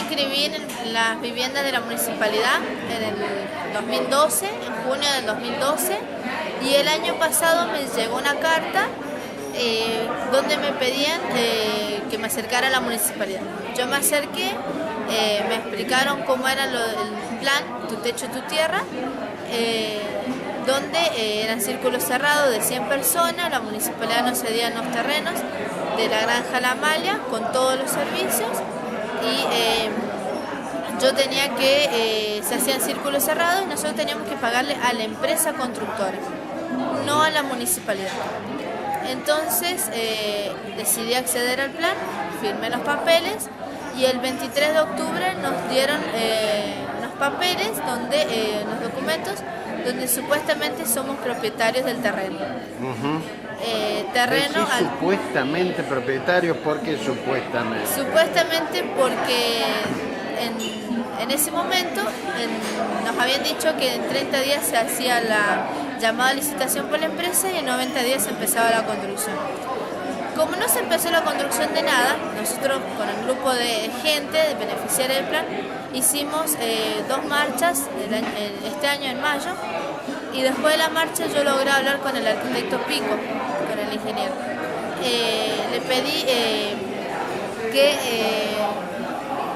inscribí en las viviendas de la municipalidad en el 2012, en junio del 2012, y el año pasado me llegó una carta donde me pedían que me acercara a la municipalidad. Yo me acerqué, me explicaron cómo era el plan Tu Techo, Tu Tierra, donde eran círculos cerrados de 100 personas, la municipalidad nos cedía los terrenos de la granja La Malla con todos los servicios y yo tenía que, se hacían círculos cerrados y nosotros teníamos que pagarle a la empresa constructora, no a la municipalidad. Entonces decidí acceder al plan, firmé los papeles y el 23 de octubre nos dieron unos papeles, unos documentos, donde supuestamente somos propietarios del terreno. Terreno supuestamente propietarios, ¿por qué supuestamente? Supuestamente porque en ese momento nos habían dicho que en 30 días se hacía la llamada a licitación por la empresa y en 90 días empezaba la construcción. Como no se empezó la construcción de nada, nosotros con el grupo de gente, de beneficiarios del plan, hicimos 2 marchas este año en mayo, y después de la marcha yo logré hablar con el arquitecto Pico, con el ingeniero. Le pedí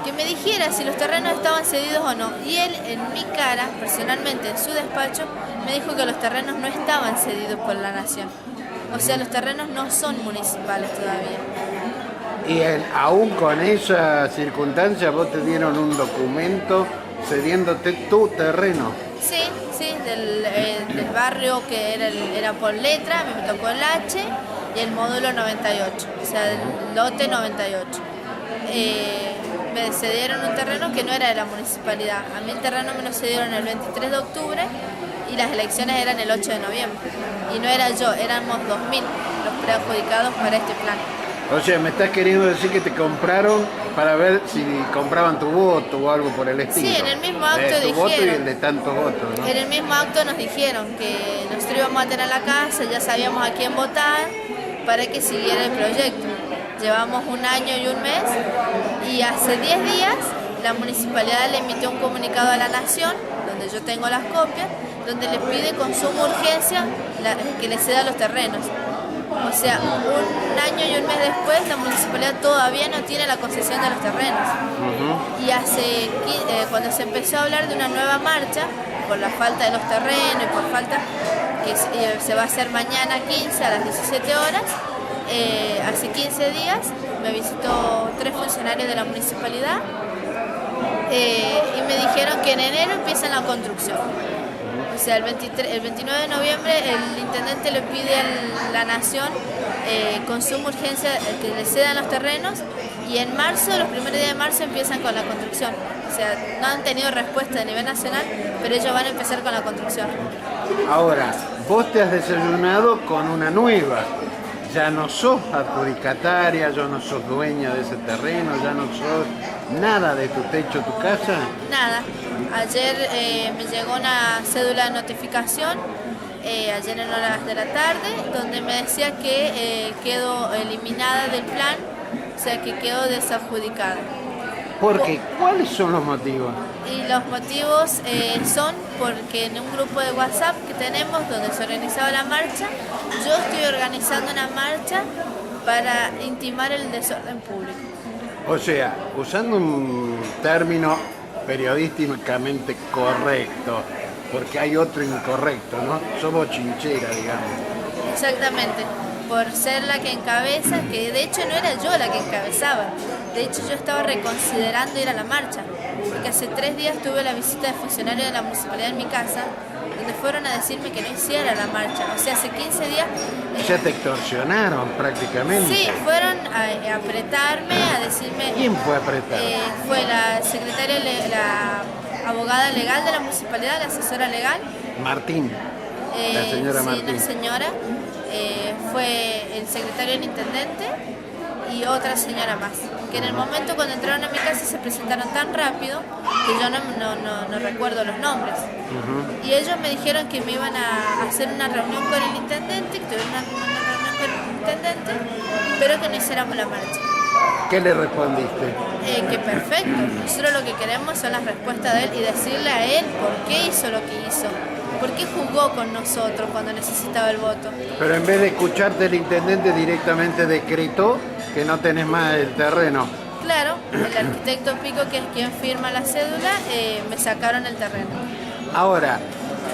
que me dijera si los terrenos estaban cedidos o no, y él en mi cara, personalmente en su despacho, me dijo que los terrenos no estaban cedidos por la nación. O sea, los terrenos no son municipales todavía. Y aún con esa circunstancia vos te dieron un documento cediéndote tu terreno. Sí, del barrio que era por letra, me tocó el H y el módulo 98, o sea, el lote 98. Me cedieron un terreno que no era de la municipalidad. A mí el terreno me lo cedieron el 23 de octubre y las elecciones eran el 8 de noviembre. Y no era yo, éramos 2.000 los preadjudicados para este plan. O sea, me estás queriendo decir que te compraron para ver si compraban tu voto o algo por el estilo. Sí, en el mismo acto dijeron. Tu voto y el de tantos votos, ¿no? En el mismo acto nos dijeron que nosotros íbamos a tener la casa, ya sabíamos a quién votar para que siguiera el proyecto. Llevamos 1 año y 1 mes y hace 10 días la municipalidad le emitió un comunicado a la Nación, donde yo tengo las copias, donde le pide con suma urgencia que le ceda los terrenos. O sea, 1 año y 1 mes después la municipalidad todavía no tiene la concesión de los terrenos. Y cuando se empezó a hablar de una nueva marcha, por la falta de los terrenos y por falta que se va a hacer mañana 15 a las 17 horas, hace 15 días me visitó 3 funcionarios de la municipalidad y me dijeron que en enero empieza la construcción. O sea, el 29 de noviembre el intendente le pide a la Nación con suma urgencia que le cedan los terrenos y en marzo, los primeros días de marzo empiezan con la construcción. O sea, no han tenido respuesta a nivel nacional, pero ellos van a empezar con la construcción. Ahora, vos te has desayunado con una nueva. Ya no sos adjudicataria, ya no sos dueña de ese terreno, ya no sos nada de tu techo, tu casa. Nada. Ayer me llegó una cédula de notificación, ayer en horas de la tarde, donde me decía que quedo eliminada del plan, o sea que quedo desadjudicada. ¿Por qué? ¿Cuáles son los motivos? Y los motivos son porque en un grupo de WhatsApp que tenemos donde se organizaba la marcha, yo estoy organizando una marcha para intimar el desorden público. O sea, usando un término periodísticamente correcto, porque hay otro incorrecto, ¿no? Somos chinchera, digamos. Exactamente, por ser la que encabeza, que de hecho no era yo la que encabezaba, de hecho yo estaba reconsiderando ir a la marcha, porque hace 3 días tuve la visita de funcionarios de la municipalidad en mi casa, donde fueron a decirme que no hiciera la marcha, o sea, hace 15 días... Ya te extorsionaron prácticamente. Sí, fueron a apretarme, a decirme... ¿Quién fue a apretar? Fue la secretaria, la abogada legal de la municipalidad, la asesora legal. Martín, la señora Martín. Sí, una señora. Fue el secretario del intendente y otra señora más. Que en el momento cuando entraron a mi casa se presentaron tan rápido que yo no recuerdo los nombres. Y ellos me dijeron que me iban a hacer una reunión con el intendente, que tuviera una reunión con el intendente, pero que no hiciéramos la marcha. ¿Qué le respondiste? Que perfecto. Nosotros lo que queremos son las respuestas de él y decirle a él por qué hizo lo que hizo. ¿Por qué jugó con nosotros cuando necesitaba el voto? Pero en vez de escucharte, el intendente directamente decretó que no tenés más el terreno. Claro, el arquitecto Pico, que es quien firma la cédula, me sacaron el terreno. Ahora,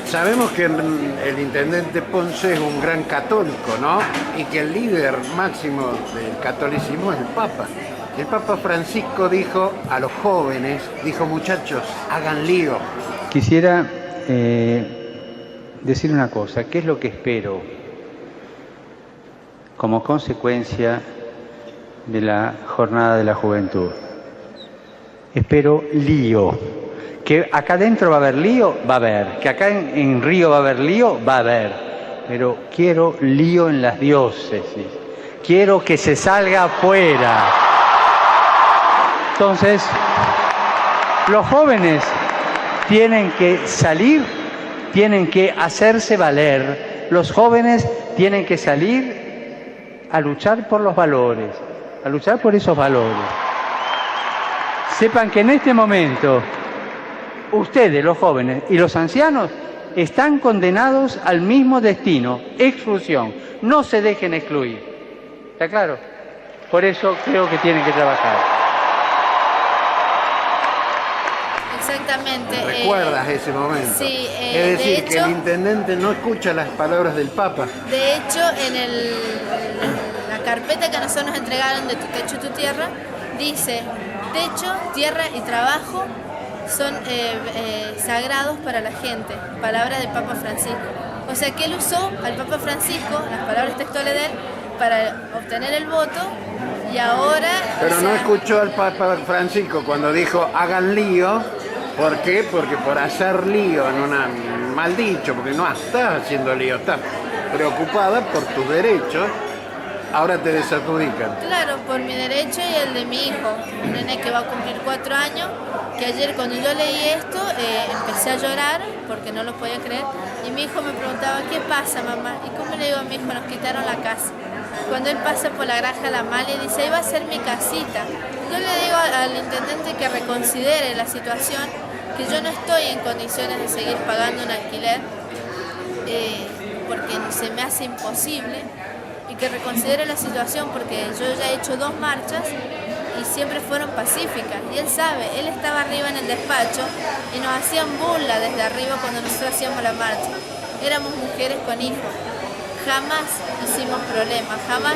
sabemos que el intendente Ponce es un gran católico, ¿no? Y que el líder máximo del catolicismo es el Papa. El Papa Francisco dijo a los jóvenes, dijo, muchachos, hagan lío. Quisiera decir una cosa, ¿qué es lo que espero como consecuencia de la Jornada de la Juventud? Espero lío. Que acá adentro va a haber lío, va a haber. Que acá en Río va a haber lío, va a haber. Pero quiero lío en las diócesis. Quiero que se salga afuera. Entonces, los jóvenes tienen que salir, tienen que hacerse valer. Los jóvenes tienen que salir a luchar por los valores, a luchar por esos valores. Sepan que en este momento, ustedes, los jóvenes y los ancianos, están condenados al mismo destino, exclusión. No se dejen excluir. ¿Está claro? Por eso creo que tienen que trabajar. Exactamente. ¿Recuerdas ese momento? Sí. Es decir, hecho, que el intendente no escucha las palabras del Papa. De hecho, en la carpeta que a nosotros nos entregaron de Tu Techo, Tu Tierra, dice: techo, tierra y trabajo son sagrados para la gente. Palabras del Papa Francisco. O sea que él usó al Papa Francisco, las palabras textuales de él, para obtener el voto, y ahora... Pero no escuchó al Papa Francisco cuando dijo hagan lío. ¿Por qué? Porque por hacer lío en una... mal dicho, porque no estás haciendo lío, estás preocupada por tus derechos, ahora te desadjudican. Claro, por mi derecho y el de mi hijo, un nene que va a cumplir 4 años, que ayer cuando yo leí esto empecé a llorar porque no lo podía creer, y mi hijo me preguntaba: ¿qué pasa, mamá? ¿Y cómo le digo a mi hijo? Nos quitaron la casa. Cuando él pasa por la granja La Mala y dice: ahí va a ser mi casita. Yo le digo al intendente que reconsidere la situación, que yo no estoy en condiciones de seguir pagando un alquiler, porque se me hace imposible, y que reconsidere la situación, porque yo ya he hecho 2 marchas y siempre fueron pacíficas, y él sabe, él estaba arriba en el despacho y nos hacían burla desde arriba cuando nosotros hacíamos la marcha. Éramos mujeres con hijos, jamás hicimos problemas, jamás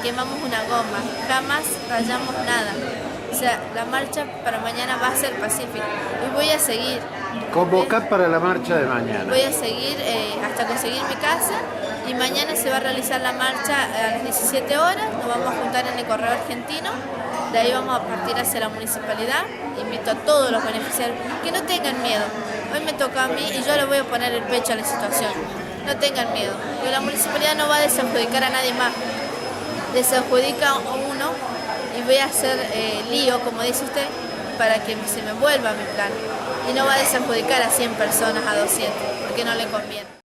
quemamos una goma, jamás rayamos nada. O sea, la marcha para mañana va a ser pacífica y voy a seguir. Convocar para la marcha de mañana. Voy a seguir hasta conseguir mi casa, y mañana se va a realizar la marcha a las 17 horas. Nos vamos a juntar en el Correo Argentino, de ahí vamos a partir hacia la municipalidad. Invito a todos los beneficiarios que no tengan miedo. Hoy me toca a mí y yo le voy a poner el pecho a la situación. No tengan miedo, porque la municipalidad no va a desadjudicar a nadie más. Desadjudica a uno y voy a hacer lío, como dice usted, para que se me vuelva mi plan. Y no va a desadjudicar a 100 personas, a 200, porque no le conviene.